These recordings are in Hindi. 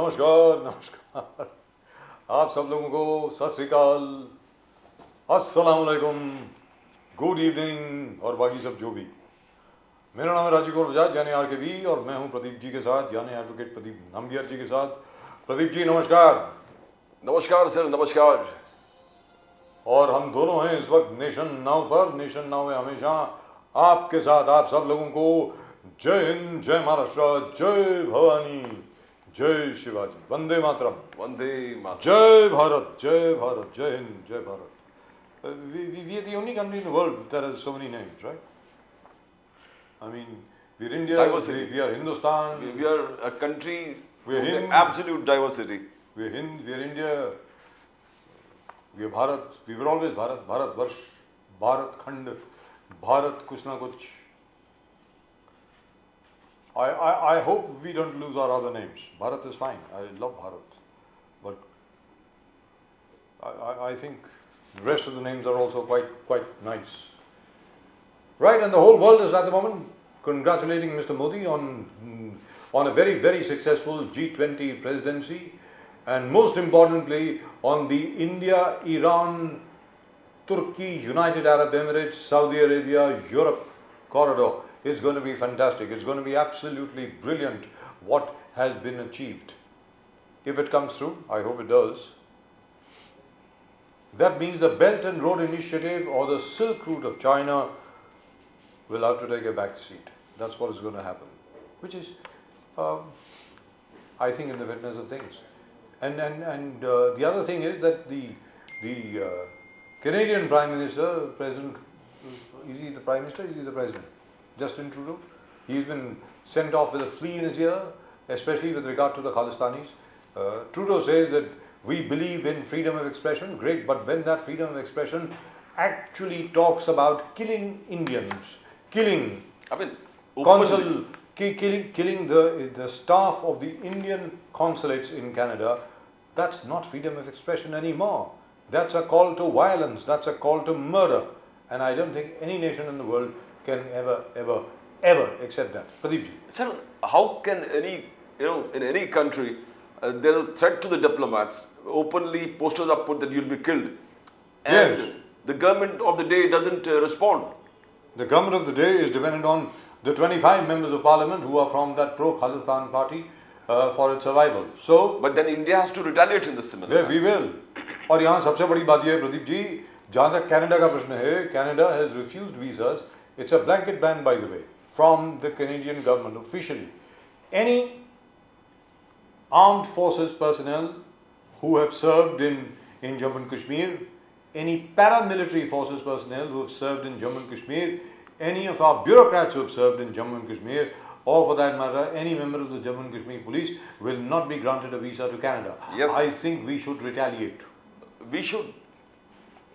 नमस्कार नमस्कार। आप सब लोगों को सत श्री अकाल, अस्सलाम वालेकुम, गुड इवनिंग और बाकी सब जो भी। मेरा नाम है राजीव कौर बजाज यानी RKB और मैं हूं प्रदीप जी के साथ यानी एडवोकेट प्रदीप नामगियार जी के साथ। प्रदीप जी नमस्कार। नमस्कार सर, नमस्कार। और हम दोनों हैं इस वक्त नेशन नाउ पर। नेशन नाउ में हमेशा आपके साथ आप सब लोगों को जय हिंद, जय महाराष्ट्र, जय भवानी, जय शिवाजी, वंदे मातरम, वंदे मातरम, जय भारत, जय भारत, जय हिंद, जय Bharat. We are the only country in the world that has so many names, right? I mean, we are India, we are Hindustan. We are a country with absolute diversity. We are Hind, we are India, we are Bharat, we were always Bharat, Bharat Varsh, Bharat Khand, Bharat kuch na kuch. I hope we don't lose our other names. Bharat is fine. I love Bharat. But I think the rest of the names are also quite nice. Right, and the whole world is at the moment congratulating Mr. Modi on a very successful G20 presidency, and most importantly on the India, Iran, Turkey, United Arab Emirates, Saudi Arabia, Europe corridor. It's going to be fantastic. It's going to be absolutely brilliant what has been achieved. If it comes through, I hope it does. That means the Belt and Road Initiative or the Silk Route of China will have to take a back seat. That's what is going to happen, which is, I think, in the witness of things. And the other thing is that the Canadian Prime Minister, President, is he the Prime Minister? Is he the President? Justin Trudeau. He's been sent off with a flea in his ear, especially with regard to the Khalistanis. Trudeau says that we believe in freedom of expression, great, but when that freedom of expression actually talks about killing Indians, killing killing the staff of the Indian consulates in Canada, that's not freedom of expression anymore. That's a call to violence, that's a call to murder, and I don't think any nation in the world can ever accept that. Pradeep ji. Sir, how can in any country, there is a threat to the diplomats, openly posters are put that you'll be killed, and yes, the government of the day doesn't respond. The government of the day is dependent on the 25 members of parliament who are from that pro-Khalistan party for its survival. So, but then India has to retaliate in this similar. Yeah, we will. और यहाँ सबसे बड़ी बात यह है प्रदीप जी, जहाँ तक कनाडा का प्रश्न है, Canada has refused visas. It's a blanket ban, by the way, from the Canadian government officially. Any armed forces personnel who have served in Jammu and Kashmir, any paramilitary forces personnel who have served in Jammu and Kashmir, any of our bureaucrats who have served in Jammu and Kashmir, or for that matter, any member of the Jammu and Kashmir police will not be granted a visa to Canada. Yes. I think we should retaliate. We should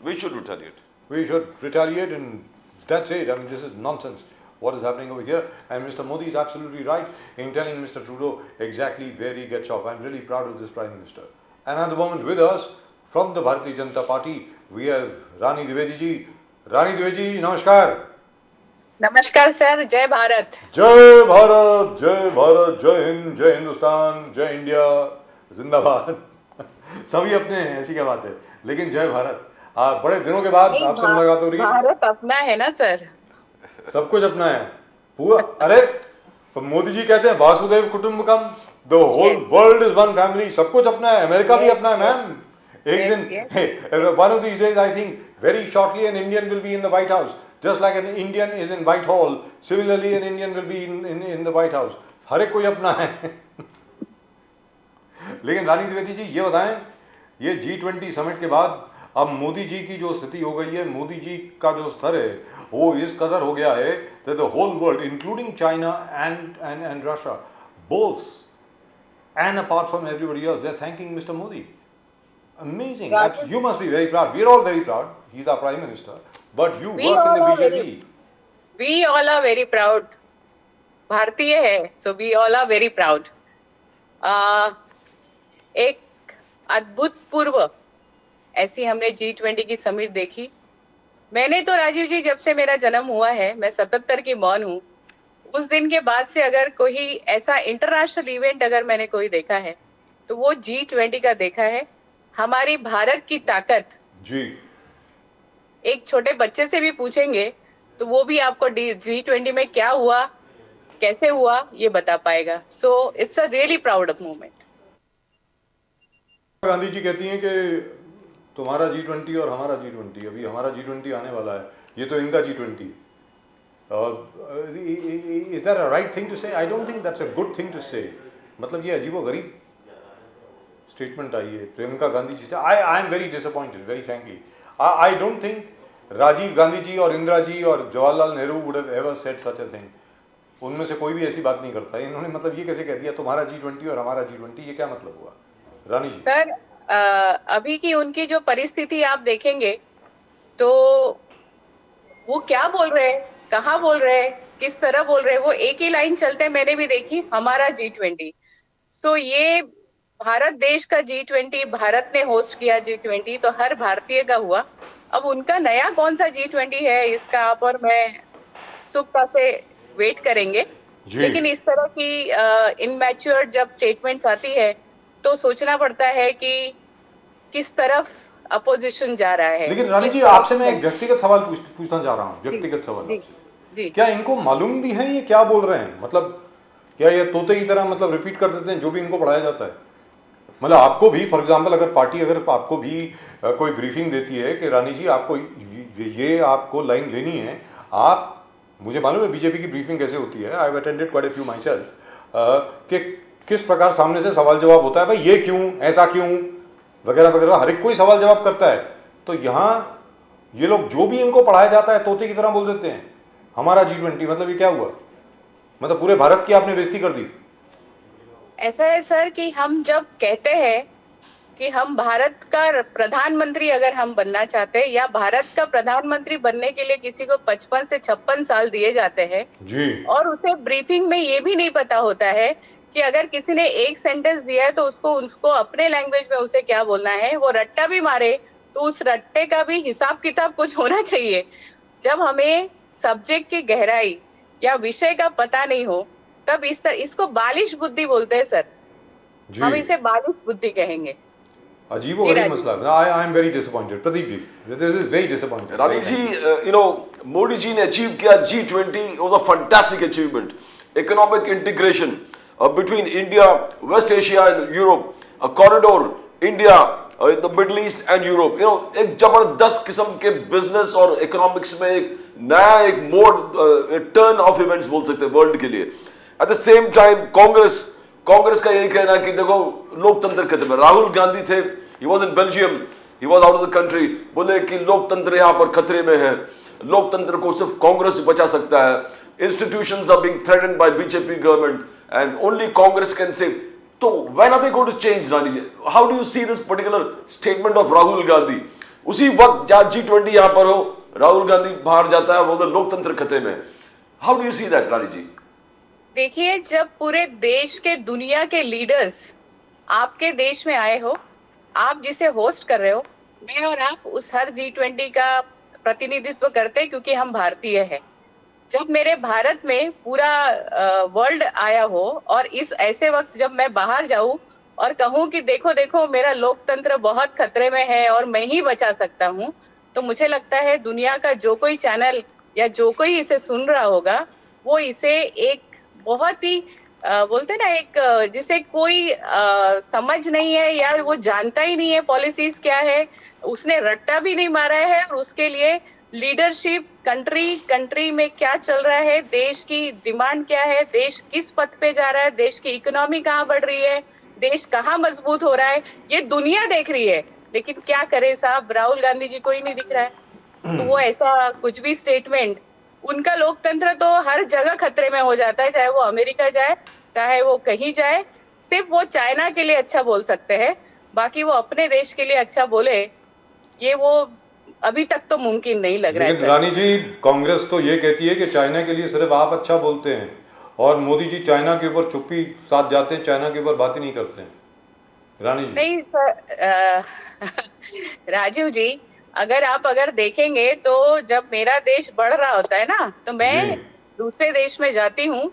retaliate. We should retaliate, and that's it. I mean, this is nonsense what is happening over here, and Mr. Modi is absolutely right in telling Mr. Trudeau exactly where he gets off. I'm really proud of this Prime Minister. And at the moment with us, from the Bharatiya Janata Party, we have Rani Dwivedi ji. Rani Dwivedi ji, namaskar. नमस्कार सर, जय भारत, जय भारत, जय भारत, जय हिंद, जय हिंदुस्तान, जय इंडिया, जिंदाबाद। सभी अपने हैं, ऐसी क्या बात है, लेकिन जय भारत। बड़े दिनों के बाद आपसे मुलाकात हो रही है। भारत अपना है ना सर, सब कुछ अपना है पूरा। अरे मोदी जी कहते हैं वासुदेव कुटुंबकम, the whole world is one family. सब कुछ अपना है, अमेरिका भी अपना है मैम। एक दिन one of these days I think very shortly an Indian will be in the White House, just like an Indian is in Whitehall, similarly an Indian will be in the White House. हर एक कोई अपना है। लेकिन रानी द्विवेदी जी ये बताएं, ये G20 समिट के बाद अब मोदी जी की जो स्थिति हो गई है, मोदी जी का जो स्तर है वो इस कदर हो गया है that the whole world, including China and Russia, both and apart from everybody else, they're thanking Mr. Modi. Amazing. You must be very proud. We're all very proud. He's our Prime Minister. But you work in the BJP. We all are very proud. भारतीय है, so we all are very proud. एक अद्भुतपूर्व ऐसी हमने G20 की समिट देखी। मैंने तो राजीव जी जब से मेरा जन्म हुआ है, मैं 77 की बॉर्न हूँ, उस दिन के बाद से अगर कोई ऐसा इंटरनेशनल इवेंट अगर मैंने कोई देखा है तो वो G20 का देखा है। हमारी भारत की ताकत जी। एक छोटे बच्चे से भी पूछेंगे तो वो भी आपको G20 में क्या हुआ, कैसे हुआ, ये बता पाएगा। So it's a really proud moment. Gandhi ji कहती हैं कि तुम्हारा G20 और हमारा G20, अभी हमारा G20 आने वाला है, ये तो इनका G20। Is that a right thing to say? I don't think that's a good thing to say. मतलब ये अजीबोगरीब स्टेटमेंट आई है प्रियंका गांधी जी से। I am very disappointed, very frankly. I don't think Rajiv Gandhi ji और इंदिरा जी और Jawaharlal Nehru would have ever said such a thing. उनमें से कोई भी ऐसी बात नहीं करता। इन्होंने मतलब ये कैसे कह दिया तुम्हारा G20 और हमारा G20? ये क्या मतलब हुआ रानी जी? सर, अभी की उनकी जो परिस्थिति आप देखेंगे तो वो क्या बोल रहे हैं, कहाँ बोल रहे हैं, किस तरह बोल रहे हैं, वो एक ही लाइन चलते मैंने भी देखी, हमारा G20। सो ये भारत देश का G20, भारत ने होस्ट किया G20, तो हर भारतीय का हुआ। अब उनका नया कौन सा G20 है, इसका आप और मैं उत्सुकता से वेट करेंगे। जी। लेकिन इस तरह की इनमैच्योर जब स्टेटमेंट्स आती है तो सोचना पड़ता है कि किस तरफ अपोजिशन जा रहा है। लेकिन रानी जी, आपसे मैं एक व्यक्तिगत सवाल पूछना चाह रहा हूँ, व्यक्तिगत सवाल जी, आपसे। जी। क्या इनको मालूम भी है ये क्या बोल रहे हैं? मतलब क्या ये तोते की तरह मतलब रिपीट कर देते हैं जो भी इनको पढ़ाया जाता है? मतलब आपको भी फॉर एग्जांपल अगर पार्टी अगर आपको भी कोई ब्रीफिंग देती है कि रानी जी आपको ये आपको लाइन लेनी है, आप, मुझे मालूम है बीजेपी की ब्रीफिंग कैसे होती है, I have attended quite a few my self, कि किस प्रकार सामने से सवाल जवाब होता है, भाई ये क्यों, ऐसा क्यों, वगैरह वगैरह, हर एक कोई सवाल जवाब करता है। तो यहाँ ये लोग जो भी इनको पढ़ाया जाता है तोते की तरह बोल देते हैं हमारा G20। मतलब ये क्या हुआ? मतलब पूरे भारत की आपने बेइज्जती कर दी। ऐसा है सर कि हम जब कहते हैं कि हम भारत का प्रधानमंत्री अगर हम बनना चाहते हैं, या भारत का प्रधानमंत्री बनने के लिए किसी को 55 से 56 साल दिए जाते हैं जी। और उसे ब्रीफिंग में ये भी नहीं पता होता है कि अगर किसी ने एक सेंटेंस दिया है तो उसको अपने लैंग्वेज में उसे क्या बोलना है, वो रट्टा भी मारे तो उस रट्टे का भी हिसाब किताब कुछ होना चाहिए। जब हमें सब्जेक्ट की गहराई या विषय का पता नहीं हो तब इसको बालिश बुद्धि बोलते हैं सर। जी। हम इसे बालिश बुद्धि कहेंगे। अजीब जी, गरीब राजीव। मसला। I am very disappointed Pradeep ji, this is very disappointed. Rani ji, Modi ji ने अचीव किया G20 was a fantastic achievement. Economic integration between India, West Asia and Europe, a corridor, India, the Middle East and Europe. एक जबरदस्त किस्म के बिजनेस और इकोनॉमिक्स में एक नया एक मोड, टर्न ऑफ इवेंट्स बोल सकते हैं वर्ल्ड के लिए। At the same time Congress का यही कहना है कि देखो लोकतंत्र खत्म है। राहुल गांधी थे, he was in Belgium, he was out of the country, बोले कि लोकतंत्र यहाँ पर खतरे में है, लोकतंत्र को सिर्फ कांग्रेस बचा सकता है, institutions are being threatened by BJP government and only Congress can save. तो when are we going to change Rani ji? How do you see this particular statement of Rahul Gandhi? उसी वक्त जहां G20 यहां पर हो, राहुल गांधी बाहर जाता है, बोलते लोकतंत्र खतरे में। How do you see that Rani ji? देखिए, जब पूरे देश के दुनिया के लीडर्स आपके देश में आए हो, आप जिसे होस्ट कर रहे हो, मैं और आप उस हर G20 का प्रतिनिधित्व करते हैं क्योंकि हम भारतीय हैं। जब मेरे भारत में पूरा वर्ल्ड आया हो और इस ऐसे वक्त जब मैं बाहर जाऊं और कहूं कि देखो देखो मेरा लोकतंत्र बहुत खतरे में है और मैं ही बचा सकता हूं, तो मुझे लगता है दुनिया का जो कोई चैनल या जो कोई इसे सुन रहा होगा वो इसे एक बहुत ही बोलते ना, एक जिसे कोई समझ नहीं है या वो जानता ही नहीं है पॉलिसीज क्या है, उसने रट्टा भी नहीं मारा है और उसके लिए लीडरशिप, कंट्री में क्या चल रहा है, देश की डिमांड क्या है, देश किस पथ पे जा रहा है, देश की इकोनॉमी कहाँ बढ़ रही है, देश कहाँ मजबूत हो रहा है, ये दुनिया देख रही है। लेकिन क्या करे साहब, राहुल गांधी जी को ही नहीं दिख रहा है। तो वो ऐसा कुछ भी स्टेटमेंट, उनका लोकतंत्र तो हर जगह खतरे में हो जाता है, चाहे वो अमेरिका जाए, चाहे वो कहीं जाए। सिर्फ वो चाइना के लिए अच्छा बोल सकते हैं, बाकी वो अपने देश के लिए अच्छा बोले, ये वो अभी तक तो मुमकिन नहीं लग रहा है। लेकिन रानी जी, कांग्रेस तो ये कहती है कि चाइना के लिए सिर्फ आप अच्छा बोलते हैं और मोदी जी चाइना के ऊपर चुप्पी साथ जाते हैं, चाइना के ऊपर बात ही नहीं करते हैं। रानी जी। नहीं सर, राजीव जी, अगर देखेंगे तो जब मेरा देश बढ़ रहा होता है ना, तो मैं दूसरे देश में जाती हूँ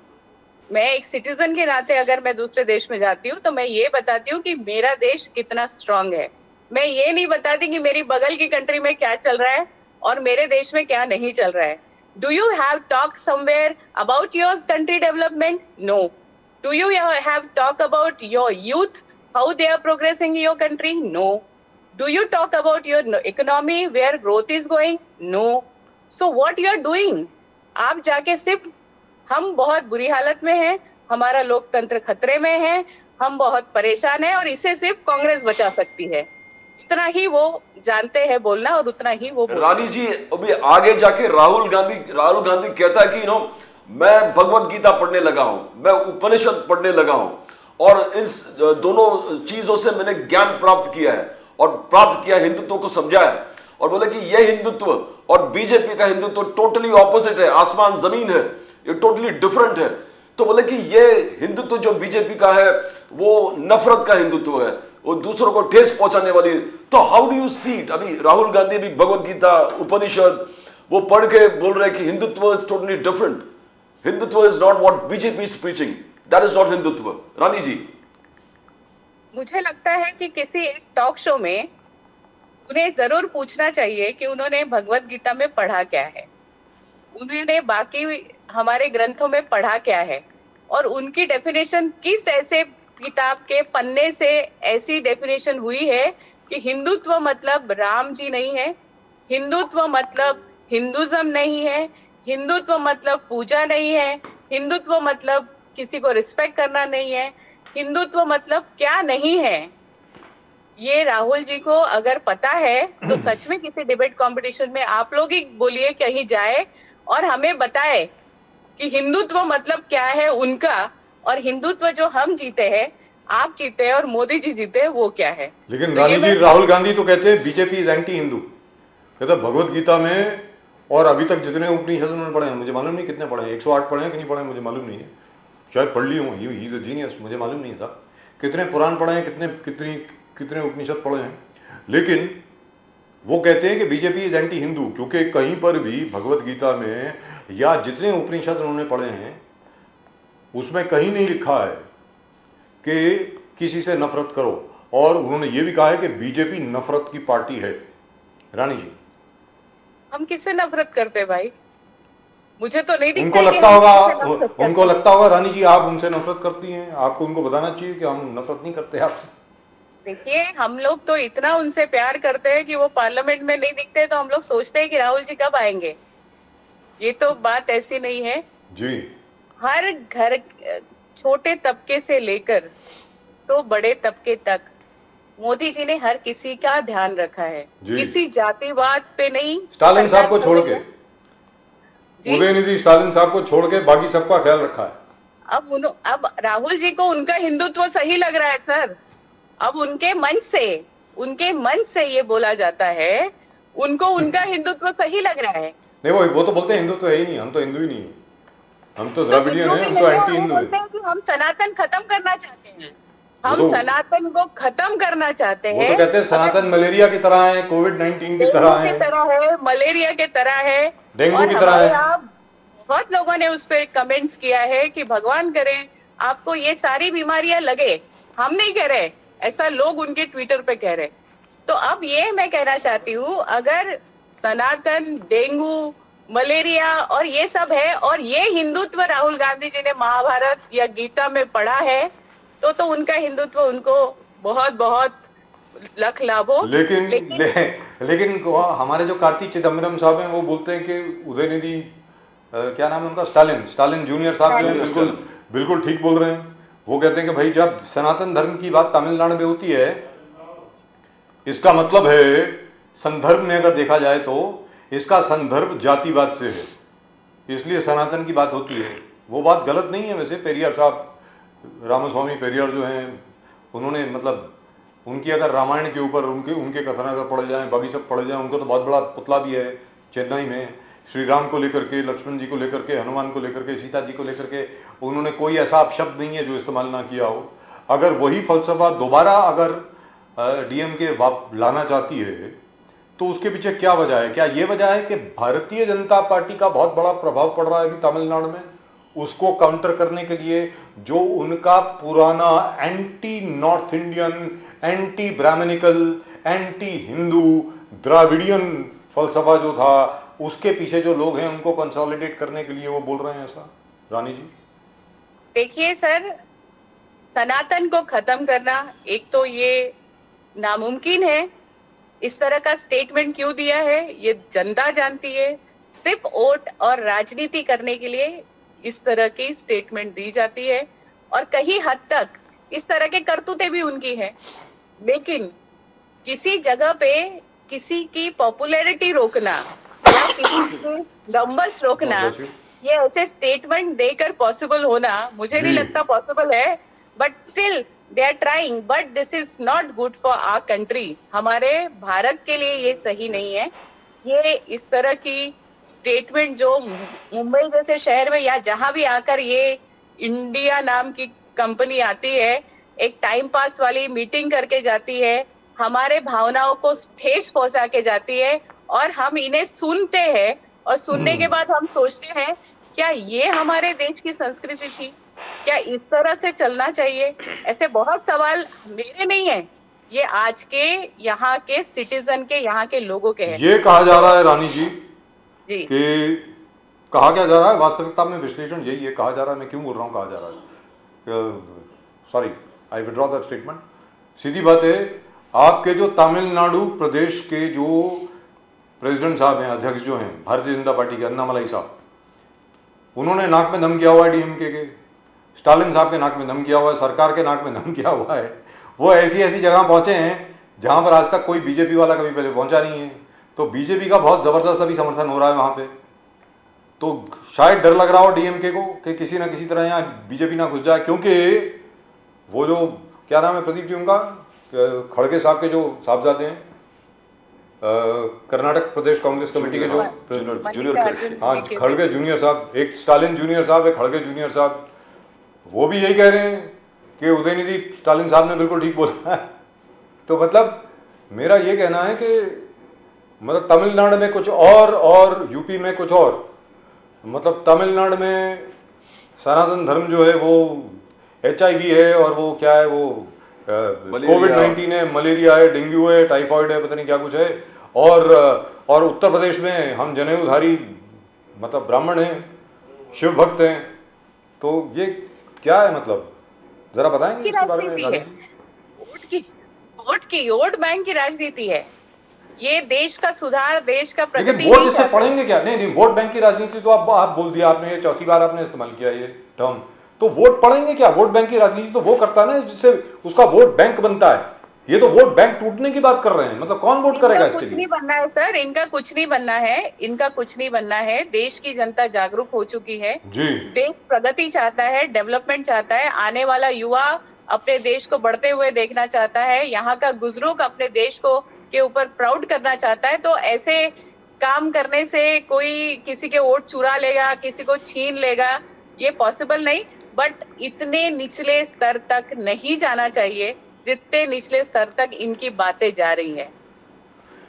मैं एक सिटीजन के नाते अगर मैं दूसरे देश में जाती हूँ तो मैं ये बताती हूँ कि मेरा देश कितना स्ट्रांग है। मैं ये नहीं बताती कि मेरी बगल की कंट्री में क्या चल रहा है और मेरे देश में क्या नहीं चल रहा है। Do you have talk somewhere about your country development? No. Do you have talk about your youth, how they are progressing in your country? No. Do you talk about your economy, where growth is going? No. So what you are doing? आप जाके सिर्फ हम बहुत बुरी हालत में हैं, हमारा लोकतंत्र खतरे में है, हम बहुत परेशान हैं और इसे सिर्फ कांग्रेस बचा सकती है, इतना ही वो जानते हैं बोलना और उतना ही वो रानी जी, अभी आगे जाके राहुल गांधी कहता है कि मैं भगवत गीता पढ़ने लगा हूं, मैं उपनिषद पढ़ने लगा हूं और इन दोनों चीजों से मैंने ज्ञान प्राप्त किया है और प्राप्त किया, हिंदुत्व को समझा है और बोले कि यह हिंदुत्व और बीजेपी का हिंदुत्व टोटली ऑपोजिट है, आसमान जमीन है, ये टोटली डिफरेंट है। तो बोले कि ये हिंदुत्व जो बीजेपी का है वो नफरत का हिंदुत्व है, वो दूसरों को ठेस पहुंचाने वाली। तो how do you see it? अभी राहुल गांधी भी भगवत गीता उपनिषद वो पढ़ के बोल रहे हैं कि Hindutva is totally different, Hindutva is not what BJP is preaching, that is not Hindutva. Rani ji, मुझे लगता है कि किसी एक टॉक शो में उन्हें जरूर पूछना चाहिए कि उन्होंने भगवत गीता में पढ़ा क्या है, उन्होंने बाकी हमारे ग्रंथों में पढ़ा क्या है और उनकी डेफिनेशन किस ऐसे किताब के पन्ने से ऐसी डेफिनेशन हुई है कि हिंदुत्व मतलब राम जी नहीं है, हिंदुत्व मतलब हिंदुज्म नहीं है, हिंदुत्व मतलब पूजा नहीं है, हिंदुत्व मतलब किसी को रिस्पेक्ट करना नहीं है, हिंदुत्व मतलब क्या नहीं है। ये राहुल जी को अगर पता है तो सच में किसी डिबेट कंपटीशन में आप लोग ही बोलिए, कहीं जाए और हमें बताए कि हिंदुत्व मतलब क्या है उनका और हिंदुत्व जो हम जीते हैं, आप जीते हैं और मोदी जी जीते हैं, वो क्या है। लेकिन तो रानी ये जी, राहुल गांधी तो कहते हैं बीजेपी इज एंटी हिंदू, कहते भगवत गीता में और अभी तक जितने उपनिषद उन्होंने पढ़े हैं, मुझे मालूम नहीं कितने पढ़े हैं, 108 पढ़े हैं कि नहीं पढ़े हैं मुझे मालूम नहीं है, शायद पढ़ ली हूँ, ही इज अ जीनियस, मुझे मालूम नहीं था कितने पुराण पढ़े हैं, कितने उपनिषद पढ़े हैं। लेकिन वो कहते हैं कि बीजेपी इज एंटी हिंदू, क्योंकि कहीं पर भी भगवत गीता में या जितने उपनिषद उन्होंने पढ़े हैं उसमें कहीं नहीं लिखा है कि किसी से नफरत करो, और उन्होंने ये भी कहा है कि बीजेपी नफरत की पार्टी है। रानी जी, हम किससे नफरत करते भाई? मुझे तो नहीं दिखता उनको है कि लगता हम होगा, किससे नफरत करते हैं। उनको लगता होगा रानी जी आप उनसे नफरत करती हैं, आपको उनको बताना चाहिए कि हम नफरत नहीं करते आपसे। देखिए, हम लोग तो इतना उनसे प्यार करते हैं कि वो पार्लियामेंट में नहीं दिखते तो हम लोग सोचते हैं कि राहुल जी कब आएंगे। ये तो बात ऐसी नहीं है। जी, हर घर, छोटे तबके से लेकर तो बड़े तबके तक मोदी जी ने हर किसी का ध्यान रखा है, जी। किसी जातिवाद पे नहीं। स्टालिन साहब को छोड़ के, जी। उदयनिधि स्टालिन साहब को छोड़ के बाकी सबका ख्याल रखा है। अब राहुल जी को उनका हिंदुत्व सही लग रहा है सर। अब उनके मन से ये बोला जाता है, उनको उनका हिंदुत्व सही लग रहा है। नहीं, वो तो बोलते हैं हिंदुत्व है ही नहीं, हम तो हिंदू ही नहीं है, हम तो तो द्रविडियन हिंदू है, भी हम तो नहीं है, एंटी वो हिंदू है। बोलते हैं कि हम सनातन खत्म करना चाहते हैं, हम तो- सनातन को खत्म करना चाहते वो हैं। तो कहते हैं सनातन मलेरिया की तरह है, कोविड-19 की तरह डेंगू है, की तरह है, मलेरिया के तरह है। डेंगू और की तरह हमारे है। यहाँ बहुत लोगों ने उस पर कमेंट्स किया है कि भगवान करे आपको ये सारी बीमारियां लगे, हम नहीं कह रहे, ऐसा लोग उनके ट्विटर पे कह रहे। तो अब ये मैं कहना चाहती हूँ, अगर सनातन, डेंगू, मलेरिया और ये सब है और ये हिंदुत्व राहुल गांधी जी ने महाभारत या गीता में पढ़ा है तो उनका हिंदुत्व उनको बहुत बहुत लख लाभो। लेकिन हमारे जो कार्तिक चिदम्बरम साहब हैं वो बोलते हैं कि उदयनिधि क्या नाम है उनका, स्टालिन जूनियर साहब जो हैं बिल्कुल ठीक बोल रहे हैं। वो कहते हैं कि भाई जब सनातन धर्म की बात तमिलनाडु में होती है, इसका मतलब है संदर्भ में अगर देखा जाए तो इसका संदर्भ जातिवाद से है, इसलिए सनातन की बात होती है। वो बात गलत नहीं है वैसे। पेरियार साहब, रामास्वामी पेरियार जो हैं, उन्होंने मतलब उनकी अगर रामायण के ऊपर उनके कथन अगर पढ़े जाएं, बाकी सब पढ़े जाएं, उनको तो बहुत बड़ा पुतला भी है चेन्नई में, श्री राम को लेकर के, लक्ष्मण जी को लेकर के, हनुमान को लेकर के, सीता जी को लेकर के, उन्होंने कोई ऐसा अपशब्द नहीं है जो इस्तेमाल ना किया हो। अगर वही फलसफा दोबारा अगर डीएमके लाना चाहती है तो उसके पीछे क्या वजह है? क्या ये वजह है कि भारतीय जनता पार्टी का बहुत बड़ा प्रभाव पड़ रहा है अभी तमिलनाडु में उसको काउंटर करने के लिए जो उनका पुराना anti north Indian, anti Brahmanical, anti Hindu, Dravidian फलसफा जो था, उसके पीछे जो लोग हैं उनको कंसोलिडेट करने के लिए वो बोल रहे हैं ऐसा। रानी जी देखिए सर, सनातन को खत्म करना एक तो ये नामुमकिन है। इस तरह का स्टेटमेंट क्यों दिया है ये जनता जानती है। सिर्फ वोट और राजनीति करने के लिए इस तरह की स्टेटमेंट दी जाती है और कहीं हद तक इस तरह के करतूतें भी उनकी है। लेकिन किसी जगह पे किसी की पॉपुलैरिटी रोकना या किसी के नंबर्स रोकना, God bless you. ये ऐसे स्टेटमेंट देकर पॉसिबल होना मुझे नहीं जी। लगता पॉसिबल है। But still they are trying, but this is not good for our country. हमारे भारत के लिए ये सही नहीं है। ये इस तरह की स्टेटमेंट जो मुंबई जैसे शहर में या जहां भी आकर ये इंडिया नाम की कंपनी आती है, एक टाइम पास वाली मीटिंग करके जाती है, हमारे भावनाओं को ठेस पहुंचा के जाती है और हम इन्हें सुनते हैं और सुनने के बाद हम सोचते हैं क्या ये हमारे देश की संस्कृति थी? क्या इस तरह से चलना चाहिए? ऐसे बहुत सवाल मेरे नहीं है, ये आज के यहाँ के सिटीजन के, यहाँ के लोगों के हैं। ये कहा जा रहा है रानी जी जी कि कहा क्या जा रहा है, वास्तविकता में विश्लेषण यही है, कहा जा रहा है, मैं क्यों बोल रहा हूँ कहा जा रहा है, sorry I withdraw that statement. सीधी बात है, आपके जो तमिलनाडु प्रदेश के जो प्रेसिडेंट साहब हैं, अध्यक्ष जो हैं भारतीय जनता पार्टी के, अन्नामलाई साहब, उन्होंने नाक में दम किया हुआ है डीएमके के, स्टालिन साहब के नाक में दम किया हुआ है, सरकार के नाक में दम किया हुआ है। वो ऐसी ऐसी जगह पहुंचे हैं जहां पर आज तक कोई बीजेपी वाला कभी पहले पहुंचा नहीं है। तो बीजेपी का बहुत जबरदस्त अभी समर्थन हो रहा है वहां पे। तो शायद डर लग रहा हो डीएमके को कि किसी ना किसी तरह यहाँ बीजेपी ना घुस जाए, क्योंकि वो जो क्या नाम है प्रदीप जी उनका, खड़गे साहब के जो साहबजादे हैं, कर्नाटक प्रदेश कांग्रेस कमेटी के जो जूनियर हाँ खड़गे जूनियर साहब, एक स्टालिन जूनियर साहब, एक खड़गे जूनियर साहब, वो भी यही कह रहे हैं कि उदयनिधि स्टालिन साहब ने बिल्कुल ठीक बोला है। तो मतलब मेरा ये कहना है कि मतलब तमिलनाडु में कुछ और यूपी में कुछ और, मतलब तमिलनाडु में सनातन धर्म जो है वो HIV है और वो क्या है, वो कोविड-19 है, मलेरिया है, डेंगू है, टाइफाइड है, पता नहीं क्या कुछ है। और उत्तर प्रदेश में हम जनेऊधारी मतलब ब्राह्मण हैं, शिव भक्त हैं। तो ये क्या है, मतलब जरा बताएंगे इसके बारे में? वोट बैंक की राजनीति है। ये देश का सुधार, देश का प्रगति लेकिन वोट नहीं इससे चाहता। पढ़ेंगे क्या? नहीं वोट बैंक की राजनीति तो आप बोल दिया आपने, ये चौथी बार आपने इस्तेमाल किया ये टर्म। तो वोट पढ़ेंगे क्या? वोट बैंक की राजनीति तो वो करता है ना जिससे उसका वोट बैंक बनता है। ये तो वोट बैंक टूटने की बात कर रहे हैं। मतलब कौन वोट करेगा इसके लिए? कुछ नहीं बनना है सर, इनका कुछ नहीं बनना है, इनका कुछ नहीं बनना है। देश की जनता जागरूक हो चुकी है जी। देश प्रगति चाहता है, डेवलपमेंट चाहता है, आने वाला युवा अपने देश को बढ़ते हुए देखना चाहता है, यहाँ का बुजुर्ग अपने देश को के ऊपर प्राउड करना चाहता है। तो ऐसे काम करने से कोई किसी के वोट चुरा लेगा, किसी को छीन लेगा, ये पॉसिबल नहीं। बट इतने निचले स्तर तक नहीं जाना चाहिए जितने निचले स्तर तक इनकी बातें जा रही है।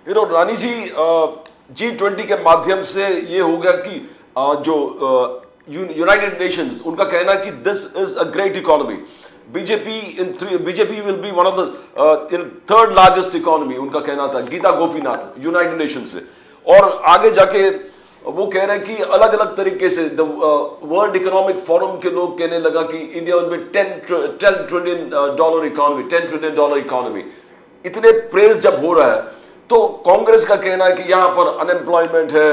रानी जी, G20 के माध्यम से ये हो गया कि जो यूनाइटेड नेशंस, उनका कहना है कि this is a great economy. BJP will be one of the third largest economy, उनका कहना था गीता गोपीनाथ यूनाइटेड नेशन से। और आगे जाके वो कह रहे हैं कि अलग अलग तरीके से वर्ल्ड इकोनॉमिक फोरम के लोग कहने लगा कि India will be $10 trillion economy, $10 trillion economy. इतने प्रेज जब हो रहा है तो कांग्रेस का कहना है कि यहाँ पर अनएम्प्लॉयमेंट है,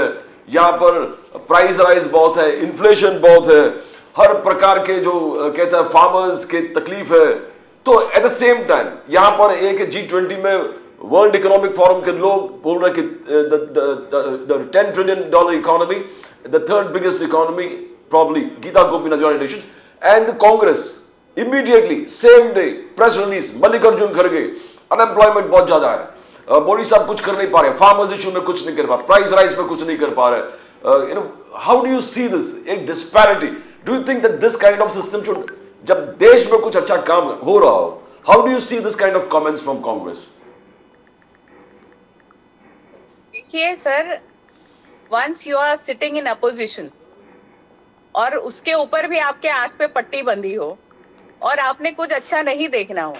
यहाँ पर प्राइस राइज बहुत है, इन्फ्लेशन बहुत है, हर प्रकार के जो कहता है फार्मर्स के तकलीफ है। तो एट द सेम टाइम यहाँ पर एक G20 में वर्ल्ड इकोनॉमिक फोरम के लोग बोल रहे हैं कि the $10 trillion economy, the third biggest economy probably Gita Gopinath United Nations. And Congress immediately same day press release, Mallikarjun खड़गे, अनएम्प्लॉयमेंट बहुत ज्यादा है, मोदी साहब कुछ कर नहीं पा रहे, फार्मर्स इशू में कुछ नहीं कर पा रहे, प्राइस राइज में कुछ नहीं कर पा रहे। How do you see this, एक disparity? Do you think that this kind of system should, जब देश में कुछ अच्छा काम हो रहा हो, how do you see this kind of comments from Congress? देखिए sir, once you are sitting in opposition, और उसके ऊपर भी आपके आंख पे पट्टी बंधी हो और आपने कुछ अच्छा नहीं देखना हो,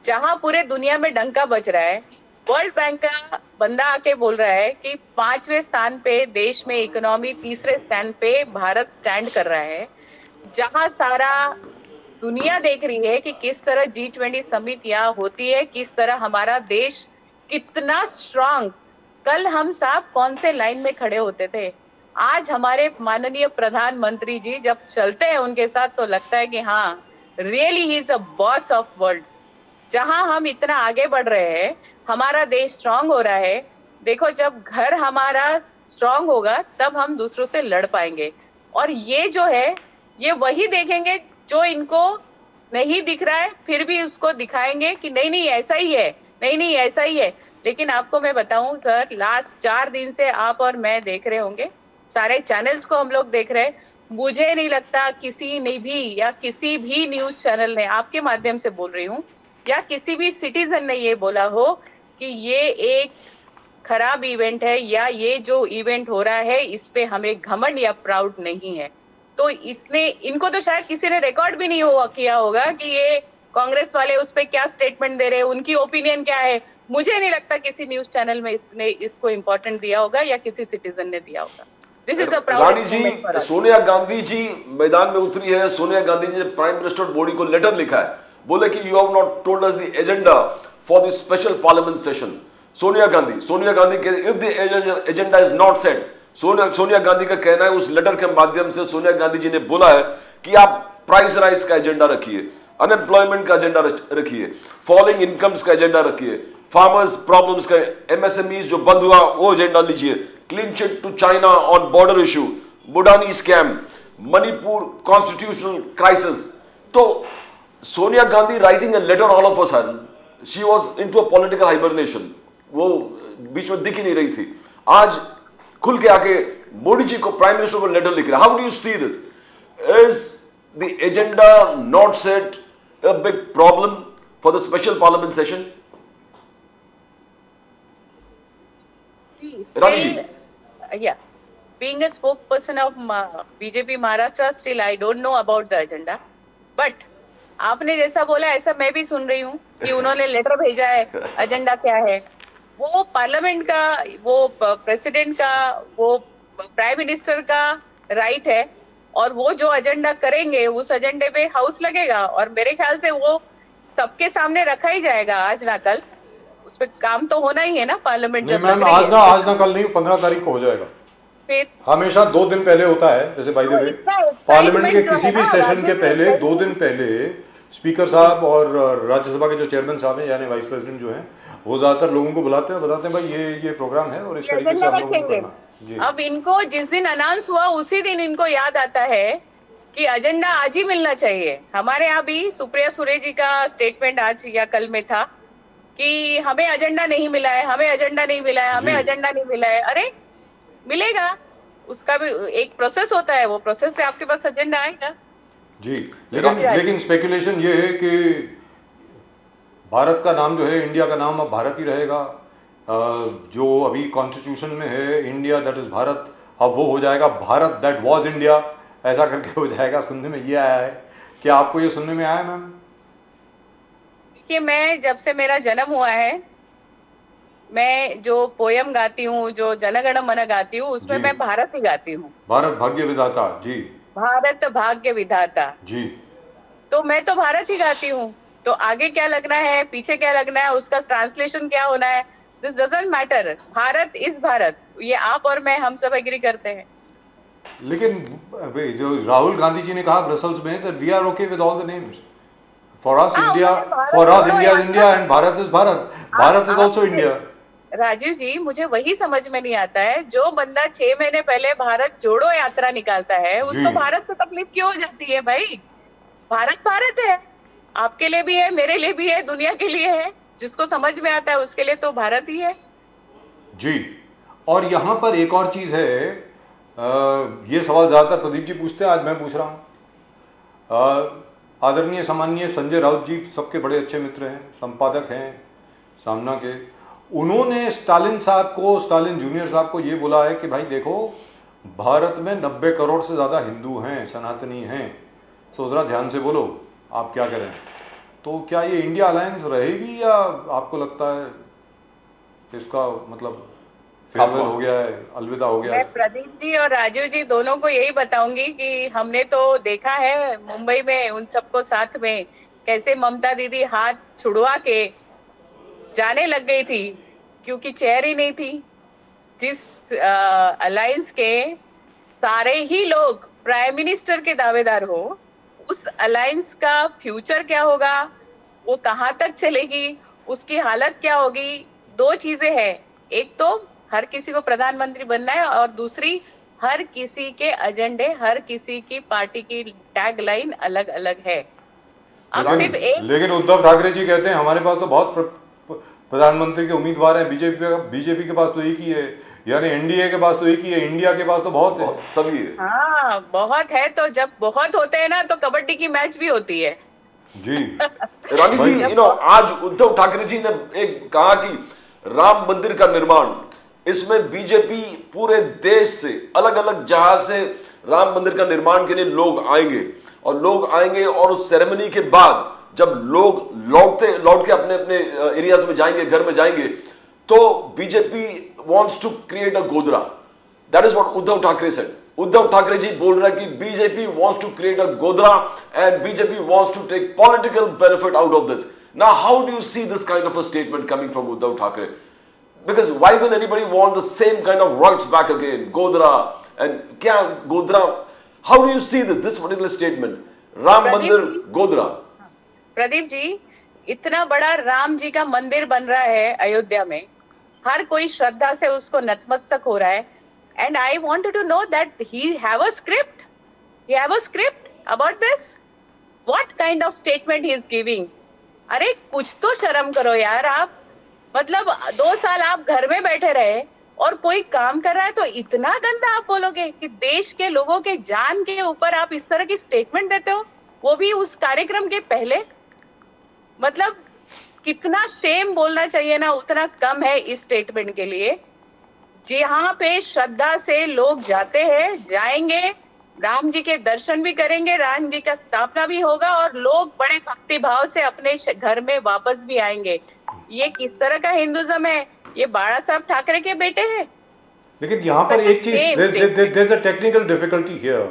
जहां पूरे दुनिया में डंका बज रहा है, वर्ल्ड बैंक का बंदा आके बोल रहा है कि 5वें स्थान पे देश में इकोनॉमी, तीसरे स्थान पे भारत स्टैंड कर रहा है, जहां सारा दुनिया देख रही है कि किस तरह G20 समिट यहाँ होती है, किस तरह हमारा देश कितना स्ट्रांग, कल हम साहब कौन से लाइन में खड़े होते थे, आज हमारे माननीय प्रधानमंत्री जी जब चलते हैं उनके साथ तो लगता है कि हाँ, really he is a boss of world. जहां हम इतना आगे बढ़ रहे हैं, हमारा देश स्ट्रांग हो रहा है। देखो, जब घर हमारा स्ट्रांग होगा तब हम दूसरों से लड़ पाएंगे, और ये जो है ये वही देखेंगे जो इनको नहीं दिख रहा है, फिर भी उसको दिखाएंगे कि नहीं नहीं ऐसा ही है, नहीं नहीं ऐसा ही है। लेकिन आपको मैं बताऊं सर, लास्ट 4 दिन से आप और मैं देख रहे होंगे, सारे चैनल्स को हम लोग देख रहे हैं, मुझे नहीं लगता किसी ने भी या किसी भी न्यूज चैनल ने, आपके माध्यम से बोल रही हूँ, या किसी भी सिटीजन ने ये बोला हो कि ये एक खराब इवेंट है या ये जो इवेंट हो रहा है इस पे हमें घमंड या प्राउड नहीं है। तो इतने इनको तो शायद किसी ने रिकॉर्ड भी नहीं किया होगा कि ये कांग्रेस वाले उस पे क्या स्टेटमेंट दे रहे हैं, उनकी ओपिनियन क्या है। मुझे नहीं लगता किसी न्यूज चैनल में इसने इसको इम्पोर्टेंट दिया होगा या किसी सिटीजन ने दिया होगा। दिस इज द प्राउड रानी जी, सोनिया गांधी जी मैदान में उतरी है। सोनिया गांधी जी ने प्राइम मिनिस्टर मोदी को लेटर लिखा है, बोले कि you have not told us the agenda for the special parliament session. Sonia Gandhi के if the agenda is not set, Sonia Gandhi का कहना है, उस लेटर के माध्यम से सोनिया गांधी जी ने बोला है कि आप प्राइस राइज का एजेंडा रखिए, अनएम्प्लॉयमेंट का एजेंडा रखिए, फॉलिंग इनकम्स का एजेंडा रखिए, फार्मर्स प्रॉब्लम्स का, एमएसएमईज जो बंद हुआ वो एजेंडा लीजिए, clean chit to China on border issue, बुडानी स्कैम, मणिपुर कॉन्स्टिट्यूशनल क्राइसिस। तो Sonia Gandhi writing a letter all of a sudden, she was into a political hibernation, वो बीच में दिख ही नहीं रही थी। आज खुल के आके मोदी जी को, प्राइम मिनिस्टर को लेटर लिख रहे हैं। How do you see this? Is the agenda not set a big problem for the special parliament session? Yeah, being a spokesperson of BJP Maharashtra, still I don't know about the agenda, but आपने जैसा बोला ऐसा मैं भी सुन रही हूँ कि उन्होंने लेटर भेजा है, एजेंडा क्या है, वो पार्लियामेंट का, वो प्रेसिडेंट का, वो प्राइम मिनिस्टर का राइट है, और वो जो एजेंडा करेंगे उस एजेंडे पे हाउस लगेगा, और मेरे ख्याल से वो सबके सामने रखा ही जाएगा आज ना कल। उस पर काम तो होना ही है ना, पार्लियामेंट जब लग रही है। आज ना कल नहीं, 15 तारीख को हो जाएगा। फिर हमेशा 2 दिन पहले होता है, जैसे बाय द वे पार्लियामेंट के किसी भी सेशन के पहले 2 दिन पहले स्पीकर साहब और राज्यसभा के जो चेयरमैन साहब हैं यानी वाइस प्रेसिडेंट जो हैं, वो ज्यादातर लोगों को बुलाते हैं, बताते हैं भाई ये प्रोग्राम है और इस तरीके से हम लोग करना। अब इनको जिस दिन अनाउंस हुआ उसी दिन इनको याद आता है कि एजेंडा आज ही मिलना चाहिए। हमारे यहाँ भी सुप्रिया सुरे जी का स्टेटमेंट आज या कल में था कि हमें एजेंडा नहीं मिला है, हमें एजेंडा नहीं मिला है, हमें एजेंडा नहीं मिला है। अरे मिलेगा, उसका भी एक प्रोसेस होता है, वो प्रोसेस से आपके पास एजेंडा आएगा जी। लेकिन स्पेकुलेशन ये है कि भारत का नाम जो है, इंडिया का नाम अब भारत ही रहेगा। जो अभी कॉन्स्टिट्यूशन में है इंडिया दैट इज भारत, अब वो हो जाएगा भारत दैट वाज इंडिया, ऐसा करके हो जाएगा। सुनने में ये आया है, क्या आपको ये सुनने में आया मैम? देखिए, मैं जब से मेरा जन्म हुआ है, मैं जो पोयम गाती हूँ, जो जनगण मन गाती हूँ, उसमें मैं भारत ही गाती हूँ। भारत भाग्य विधाता जी, भारत भाग्य विधाता जी, तो मैं तो भारत ही गाती हूँ। तो आगे क्या लगना है, पीछे क्या लगना है, उसका ट्रांसलेशन क्या होना है, this doesn't matter. Bharat is Bharat, ये आप और मैं हम सब एग्री करते हैं। लेकिन जो राहुल गांधी जी ने कहा ब्रसल्स में that we are okay with all the names, for us India, for us India is India and Bharat is Bharat, Bharat is also India. Rajiv ji, मुझे वही समझ में नहीं आता है, जो बंदा 6 महीने पहले भारत जोड़ो यात्रा निकालता है, उसको भारत से तकलीफ क्यों हो जाती है? भाई, भारत भारत है, आपके लिए भी है, मेरे लिए भी है, दुनिया के लिए है। जिसको समझ में आता है उसके लिए तो भारत ही है जी। और यहाँ पर एक और चीज है, ये सवाल ज्यादातर प्रदीप जी पूछते हैं, आज मैं पूछ रहा हूँ। आदरणीय सम्माननीय संजय राउत जी सबके बड़े अच्छे मित्र हैं, संपादक हैं सामना के। उन्होंने स्टालिन साहब को, स्टालिन जूनियर साहब को ये बोला है कि भाई देखो, भारत में 90 करोड़ से ज़्यादा हिंदू हैं, सनातनी हैं, तो ज़रा ध्यान से बोलो आप क्या करें। तो क्या ये इंडिया अलायंस रहेगी या आपको लगता है कि इसका मतलब फेयरवेल हो गया है, अलविदा हो गया मैं है? प्रदीप जी और राजीव जी दोनों को यही बताऊंगी कि हमने तो देखा है मुंबई में उन सबको साथ में कैसे ममता दीदी हाथ छुड़वा के जाने लग गई थी क्योंकि चेयर ही नहीं थी। जिस अलायंस के सारे ही लोग प्राइम मिनिस्टर के दावेदार हो, उस अलायंस का फ्यूचर क्या होगा, वो कहाँ तक चलेगी, उसकी हालत क्या होगी। दो चीजें हैं, एक तो हर किसी को प्रधानमंत्री बनना है और दूसरी हर किसी के एजेंडे, हर किसी की पार्टी की टैग लाइन अलग अलग है। अब सिर्फ एक लेकिन उद्धव ठाकरे जी कहते हैं हमारे पास तो बहुत प्रधानमंत्री के उम्मीदवार हैं, बीजेपी के पास तो एक ही है, यानी एनडीए के पास तो एक ही है, इंडिया के पास तो बहुत है। सभी है। हाँ बहुत है, तो जब बहुत होते हैं ना तो कबड्डी की मैच भी होती है। जी रानी जी, आज उद्धव ठाकरे जी ने एक कहा कि राम मंदिर का निर्माण, इसमें बीजेपी पूरे देश से अलग अलग जहां से राम मंदिर का निर्माण के लिए लोग आएंगे और उस सेरेमनी के बाद जब लोग लौट के अपने अपने एरियाज में जाएंगे, घर में जाएंगे, तो BJP wants to create a Godhra. That is what Uddhav Thackeray said. Uddhav Thackeray ji बोल रहे हैं कि BJP wants to create a Godhra and BJP wants to take political benefit out of this. Now how do you see this kind of a statement coming from Uddhav Thackeray? Because why will anybody want the same kind of rights back again? Godhra and kya Godhra? How do you see this particular statement? Ram Mandir, Godhra. Pradeep ji, इतना बड़ा राम जी का मंदिर बन रहा है अयोध्या में, हर कोई श्रद्धा से उसको नतमस्तक हो रहा है। And I wanted to know that he have a script about this. What kind of statement he is giving? अरे कुछ तो शर्म करो यार आप। मतलब 2 साल आप घर में बैठे रहे और कोई काम कर रहा है तो इतना गंदा आप बोलोगे कि देश के लोगों के जान के ऊपर आप इस तरह की स्टेटमेंट देते हो, वो भी उस कार्यक्रम के पहले। मतलब कितना शेम बोलना चाहिए ना, उतना कम है इस स्टेटमेंट के लिए। जहाँ पे श्रद्धा से लोग जाते हैं, जाएंगे, राम जी के दर्शन भी करेंगे, राम जी का स्थापना भी होगा और लोग बड़े भक्ति भाव से अपने घर में वापस भी आएंगे। ये किस तरह का हिंदुज्म है? ये बाला साहब ठाकरे के बेटे हैं। लेकिन यहाँ पर एक चीज, there's a technical difficulty here,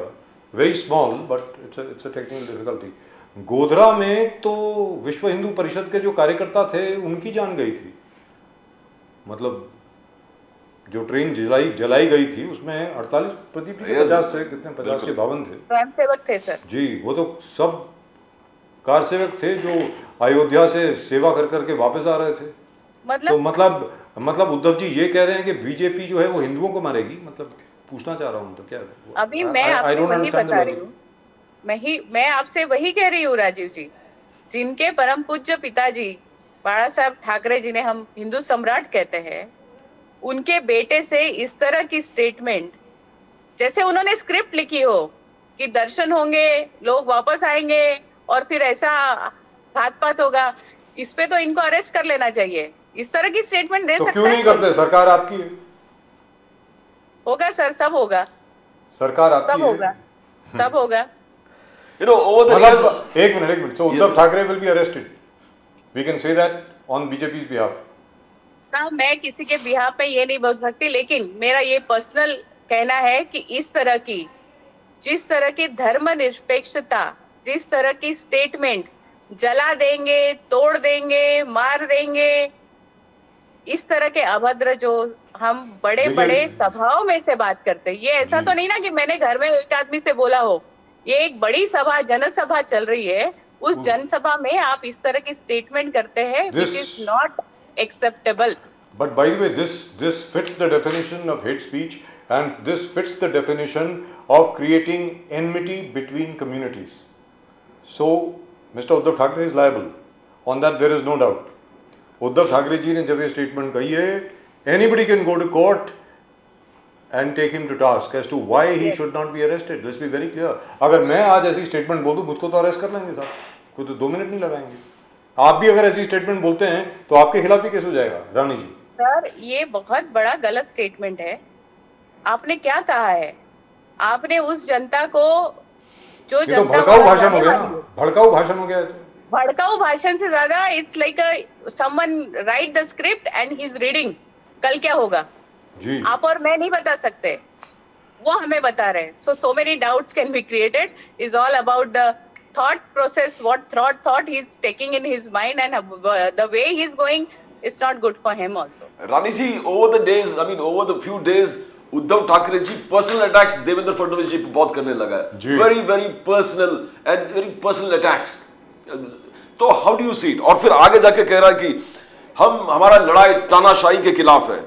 very small but it's a technical difficulty. Godhra में तो विश्व हिंदू परिषद के जो कार्यकर्ता थे उनकी जान गई थी। मतलब जो ट्रेन जलाई गई थी उसमें 48 प्रदीप जी 50 थे, कितने 50 के 52 थे स्वयंसेवक थे सर जी। वो तो सब कार सेवक थे जो अयोध्या से सेवा कर करके वापस आ रहे थे। तो मतलब उद्धव जी ये कह रहे हैं कि बीजेपी जो है वो हिंदुओं को मारेगी। मतलब पूछना चाह रहा हूँ तो क्या अभी मैं आपसे वही बता रही हूँ, मैं आपसे वही कह रही हूँ राजीव जी, जिनके परम पूज्य पिताजी बाला साहब ठाकरे जिन्हें हम हिंदू सम्राट कहते हैं, उनके बेटे से इस तरह की स्टेटमेंट, जैसे उन्होंने स्क्रिप्ट लिखी हो कि दर्शन होंगे, लोग वापस आएंगे और फिर ऐसा घात पात होगा, इस पे तो इनको अरेस्ट कर लेना चाहिए। इस तरह की स्टेटमेंट दे सकता है? क्यों नहीं करते? सरकार आपकी है। होगा सर, सब होगा, सरकार आपकी सब होगा, सब होगा। मतलब एक minute, so Uddhav Thackeray will be arrested. We can say that on BJP's behalf. साहब मैं किसी के बिहाफ पे ये नहीं बोल सकती, लेकिन मेरा ये पर्सनल कहना है कि इस तरह की, जिस तरह की धर्मनिरपेक्षता, जिस तरह की स्टेटमेंट, जला देंगे, तोड़ देंगे, मार देंगे, इस तरह के अभद्र जो हम बड़े बड़े सभाओं में से बात करते हैं, ये ऐसा तो नहीं ना कि मैंने घर में एक आदमी से बोला हो। ये एक बड़ी सभा, जनसभा चल रही है, उस जनसभा में आप इस तरह की स्टेटमेंट करते हैं, which is not acceptable. But by the way, this fits the definition of hate speech, and this fits the definition of creating enmity between communities. So, Mr. Uddhav Thackeray is liable. On that there is no doubt. Uddhav Thackeray जी ने जब ये स्टेटमेंट कही है, anybody can go to court and take him to task as to why he should not be arrested. Let's be very clear. अगर मैं आज ऐसी स्टेटमेंट बोल दूं, मुझको तो अरेस्ट कर लेंगे साहब, कोई तो 2 मिनट नहीं लगाएंगे। आप भी अगर ऐसी स्टेटमेंट बोलते हैं तो आपके खिलाफ भी केस हो जाएगा। रानी जी सर, ये बहुत बड़ा गलत स्टेटमेंट है। आपने क्या कहा है? आपने उस जनता को, जो ये तो जनता भड़काऊ वहां भाषण हो जाने गया वाली ना, है, भड़काऊ भाषण हो गया है तो। भड़काऊ भाषण से ज्यादा it's like someone right the script and he is reading. कल क्या होगा जी आप और मैं नहीं बता सकते, वो हमें बता रहे हैं। So many doubts can be created, is all about the thought process, what thought he's taking in his mind, and the way he's going, it's not good for him also. Rani ji, over the days, I mean over the few days, Uddhav Thackeray ji personal attacks Devendra Fadnavis ji पे बहुत करने लगा है, very very personal and very personal attacks. तो how do you see it? और फिर आगे जाके कह रहा है कि हमारा लड़ाई तानाशाही के खिलाफ है,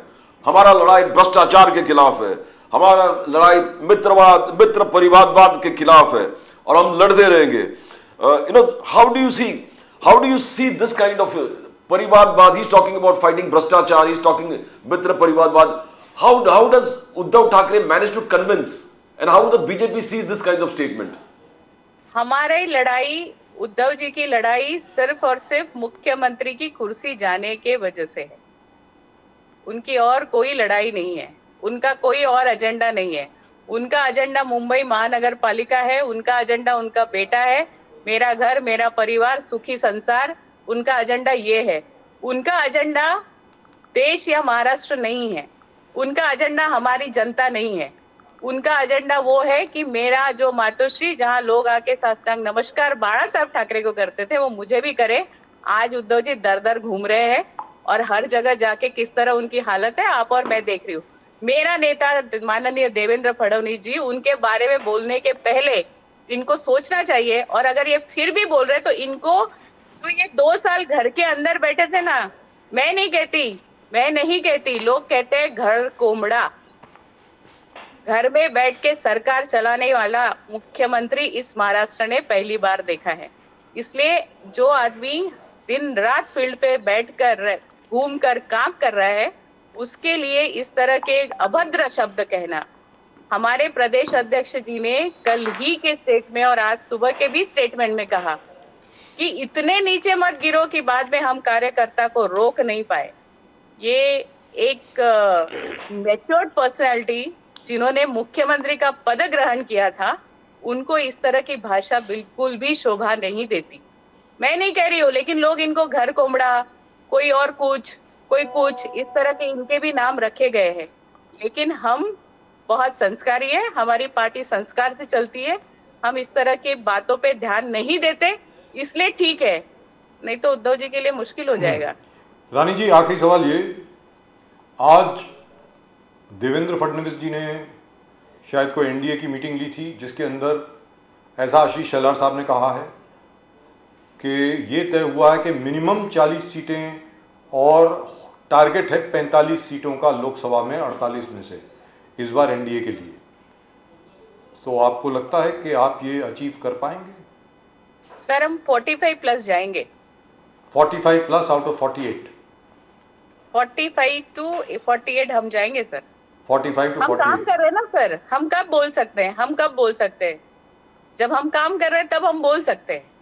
हमारा लड़ाई भ्रष्टाचार के खिलाफ है, हमारा लड़ाई मित्र परिवारवाद के खिलाफ है और हम लड़ते रहेंगे। You know, how do you see this kind of परिवारवाद? He is talking about fighting भ्रष्टाचार, ही इज टॉकिंग मित्र परिवारवाद। How does Uddhav Thackeray manage to convince and how the BJP sees this kind of statement? हमारी लड़ाई, उद्धव जी की लड़ाई सिर्फ और सिर्फ मुख्यमंत्री की कुर्सी जाने के वजह से है। उनकी और कोई लड़ाई नहीं है, उनका कोई और एजेंडा नहीं है। उनका एजेंडा मुंबई महानगर पालिका है, उनका एजेंडा उनका बेटा है, मेरा घर मेरा परिवार सुखी संसार, उनका एजेंडा ये है। उनका एजेंडा देश या महाराष्ट्र नहीं है, उनका एजेंडा हमारी जनता नहीं है। उनका एजेंडा वो है कि मेरा जो मातोश्री, जहां लोग आके साष्टांग नमस्कार बाला साहब ठाकरे को करते थे, वो मुझे भी करे। आज उद्धव जी दर दर घूम रहे हैं और हर जगह जाके किस तरह उनकी हालत है आप और मैं देख रही हूँ। मेरा नेता माननीय देवेंद्र फडणवीस जी, उनके बारे में बोलने के पहले इनको सोचना चाहिए। और अगर ये फिर भी बोल रहे तो इनको, जो ये 2 साल घर के अंदर बैठे थे ना, मैं नहीं कहती, लोग कहते हैं घर कोमड़ा, घर में बैठ के सरकार चलाने वाला मुख्यमंत्री इस महाराष्ट्र ने पहली बार देखा है। इसलिए जो आदमी दिन रात फील्ड पे बैठकर घूम कर काम कर रहा है, उसके लिए इस तरह के अभद्र शब्द कहना, हमारे प्रदेश अध्यक्ष जी ने कल ही के स्टेट में और आज सुबह के भी स्टेटमेंट में कहा कि इतने नीचे मत गिरो कि बाद में हम कार्यकर्ता को रोक नहीं पाए। ये एक मैच्योर्ड पर्सनालिटी जिन्होंने मुख्यमंत्री का पद ग्रहण किया था, उनको इस तरह की भाषा बिल्कुल भी शोभा नहीं देती। मैं नहीं कह रही हूँ, लेकिन लोग इनको घर कोमड़ा, कोई और कुछ, कोई कुछ, इस तरह के इनके भी नाम रखे गए हैं। लेकिन हम बहुत संस्कारी है, हमारी पार्टी संस्कार से चलती है, हम इस तरह की बातों पे ध्यान नहीं देते, इसलिए ठीक है, नहीं तो उद्धव जी के लिए मुश्किल हो जाएगा। रानी जी, आखिरी सवाल ये, आज देवेंद्र फडणवीस जी ने शायद कोई एनडीए की मीटिंग ली थी, जिसके अंदर ऐसा आशीष शेलार साहब ने कहा है कि ये तय हुआ है कि मिनिमम 40 सीटें और टारगेट है 45 सीटों का लोकसभा में 48 में से इस बार एनडीए के लिए। तो आपको लगता है कि आप ये अचीव कर पाएंगे? सर, हम 45 प्लस जाएंगे। 45 प्लस आउट ऑफ 48? 45 to 48 हम जाएंगे सर। 45 to 48? हम काम कर रहे हैं ना सर, हम कब बोल सकते हैं? जब हम काम कर रहे हैं तब हम बोल सकते हैं।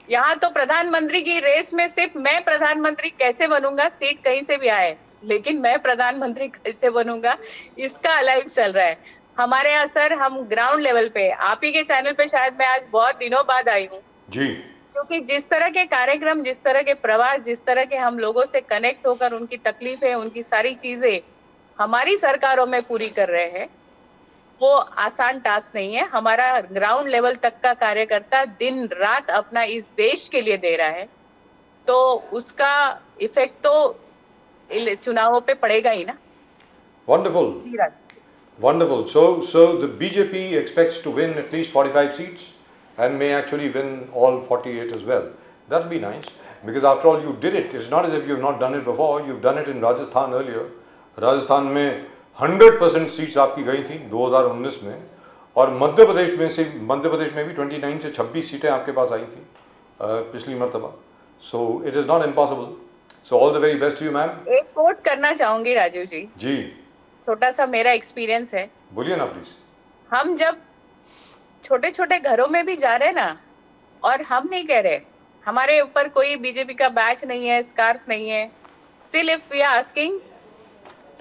यहाँ तो प्रधानमंत्री की रेस में सिर्फ मैं प्रधानमंत्री कैसे बनूंगा, सीट कहीं से भी आए, लेकिन मैं प्रधानमंत्री कैसे बनूंगा, इसका अलाइव चल रहा है हमारे यहाँ सर। हम ग्राउंड लेवल पे, आप ही के चैनल पे शायद मैं आज बहुत दिनों बाद आई हूँ जी, क्योंकि जिस तरह के कार्यक्रम, जिस तरह के प्रवास, जिस तरह के हम लोगों से कनेक्ट होकर उनकी तकलीफें, उनकी सारी चीजें हमारी सरकारों में पूरी कर रहे हैं, वो आसान टास्क नहीं है। हमारा ग्राउंड लेवल तक का कार्यकर्ता दिन रात अपना इस देश के लिए दे रहा है, तो उसका इफेक्ट तो चुनावों पे पड़ेगा ही ना। wonderful, wonderful. So the BJP expects to win at least 45 seats and may actually win all 48 as well. That'll be nice, because after all you did it. It's not as if you've not done it before. You've done it in Rajasthan earlier. Rajasthan में 100% सीट्स आपकी गई थी 2019 में, और मध्य प्रदेश में भी 29 से 26 सीटें आपके पास आई थी पिछली मरतबा। So it is not impossible. So all the very best to you ma'am. एक कोट करना चाहूंगी राजीव जी। जी, छोटा सा मेरा एक्सपीरियंस है। बोलिए ना प्लीज। हम जब छोटे छोटे घरों में भी जा रहे ना, और हम नहीं कह रहे हमारे ऊपर कोई बीजेपी का बैच नहीं है, स्कार्फ नहीं है, still if we are asking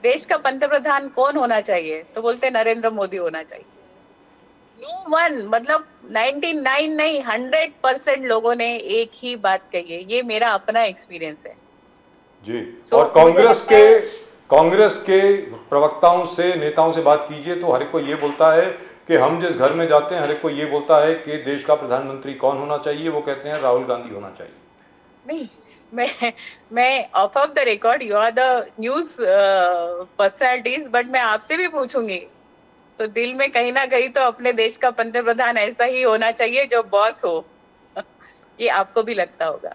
देश का पंतप्रधान कौन होना चाहिए, तो बोलते नरेंद्र मोदी होना चाहिए। नो वन, मतलब 99 नहीं, 100% लोगों ने एक ही बात कही है। ये मेरा अपना एक्सपीरियंस है। जी। So, और मुझे लगता है कांग्रेस के प्रवक्ताओं से, नेताओं से बात कीजिए तो हर एक को ये बोलता है कि हम जिस घर में जाते हैं हर एक को ये बोलता है कि देश का प्रधानमंत्री कौन होना चाहिए, वो कहते हैं राहुल गांधी होना चाहिए। नहीं, मैं off the record, you are the news personalities, but मैं आपसे भी पूछूंगी, तो दिल में कहीं ना कहीं तो अपने देश का पंतप्रधान ऐसा ही होना चाहिए जो बॉस हो। ये आपको भी लगता होगा।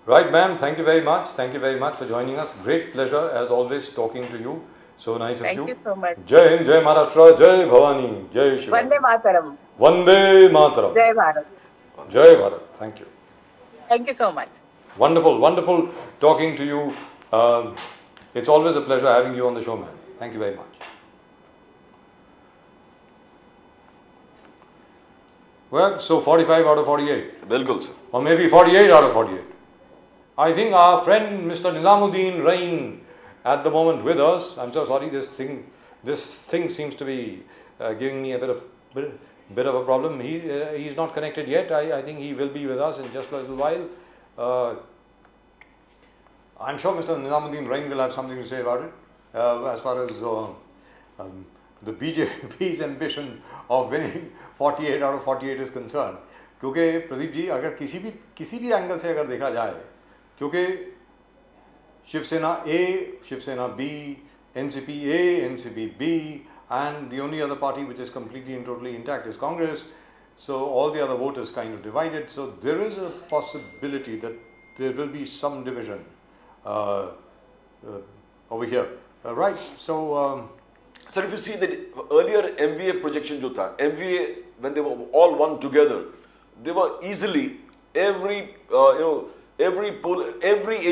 Right, ma'am. Thank you very much. Thank you very much for joining us. Great pleasure, as always, talking to you. So nice of thank you. You so much. जय हिंद, जय महाराष्ट्र, जय भवानी, जय शिव, वंदे मातरम। वंदे मातरम, जय भारत। जय Bharat. Thank you. Thank you so much. Wonderful, wonderful talking to you. It's always a pleasure having you on the show, man. Thank you very much. Well, so 45 out of 48, बिल्कुल sir. or maybe 48 out of 48. I think our friend Mr. Nizamuddin Rain at the moment with us. I'm so sorry, this thing seems to be giving me a bit of a problem. He's not connected yet. I think he will be with us in just a little while. I'm sure Mr. Nizamuddin Rain will have something to say about it as far as the BJP's ambition of winning 48 out of 48 is concerned. क्योंकि प्रदीप जी, अगर किसी भी एंगल से अगर देखा जाए, क्योंकि Shiv Sena A, Shiv Sena B, NCP A, NCP B, and the only other party which is completely and totally intact is Congress. So all the other vote is kind of divided. So there is a possibility that there will be some division over here. Right. So Sir, if you see that earlier MVA projection जो था, MVA when they were all one together, they were easily every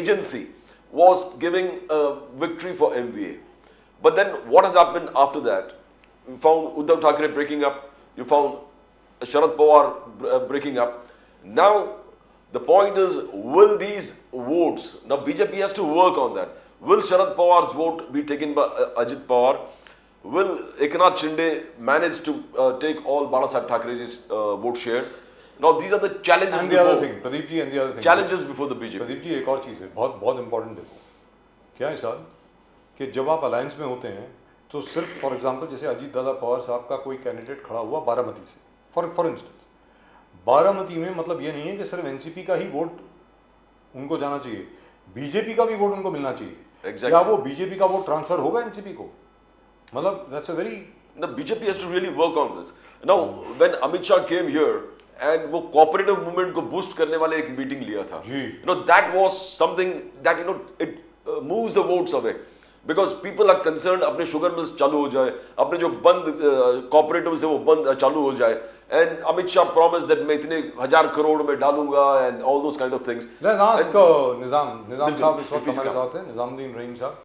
agency was giving a victory for MVA. But then what has happened after that? You found Uddhav Thackeray breaking up. You found Sharad Pawar breaking up. Now the point is, will these votes, now BJP has to work on that. Will Sharad Pawar's vote be taken by Ajit Pawar? Will Eknath Shinde manage to take all Bala Saheb Thackeray's vote share? Now these are the challenges. And the other thing, Pradeep ji, and the other thing. Challenges before the BJP. Pradeep ji, एक और चीज़ है, बहुत इम्पोर्टेंट देखो, क्या है साहब, कि जब आप अलायंस में होते हैं तो सिर्फ फॉर एग्जांपल जैसे अजीत दादा पवार साहब का कोई कैंडिडेट खड़ा हुआ बारामती से, फॉर इंस्टेंस, बारामती में मतलब ये नहीं है कि सिर्फ एनसीपी का ही वोट उनको जाना चाहिए, बीजेपी का भी वोट उनको मिलना चाहिए। Exactly. क्या वो बीजेपी का वोट ट्रांसफर होगा एनसीपी को? मतलब that's a very The BJP has to really work on this. Now, when Amit Shah came here and वो cooperative movement को boost करने वाले एक meeting लिया था, जी। that was something that it moves the votes away because people are concerned अपने sugar mills चालू हो जाए, अपने जो बंद cooperatives है वो बंद चालू हो जाए, and Amit Shah promised that मैं इतने 1000 crore में डालूंगा and all those kind of things. Let's ask निजाम साहब इस वक्त हमारे साथ हैं, निजामुद्दीन रहीम साहब।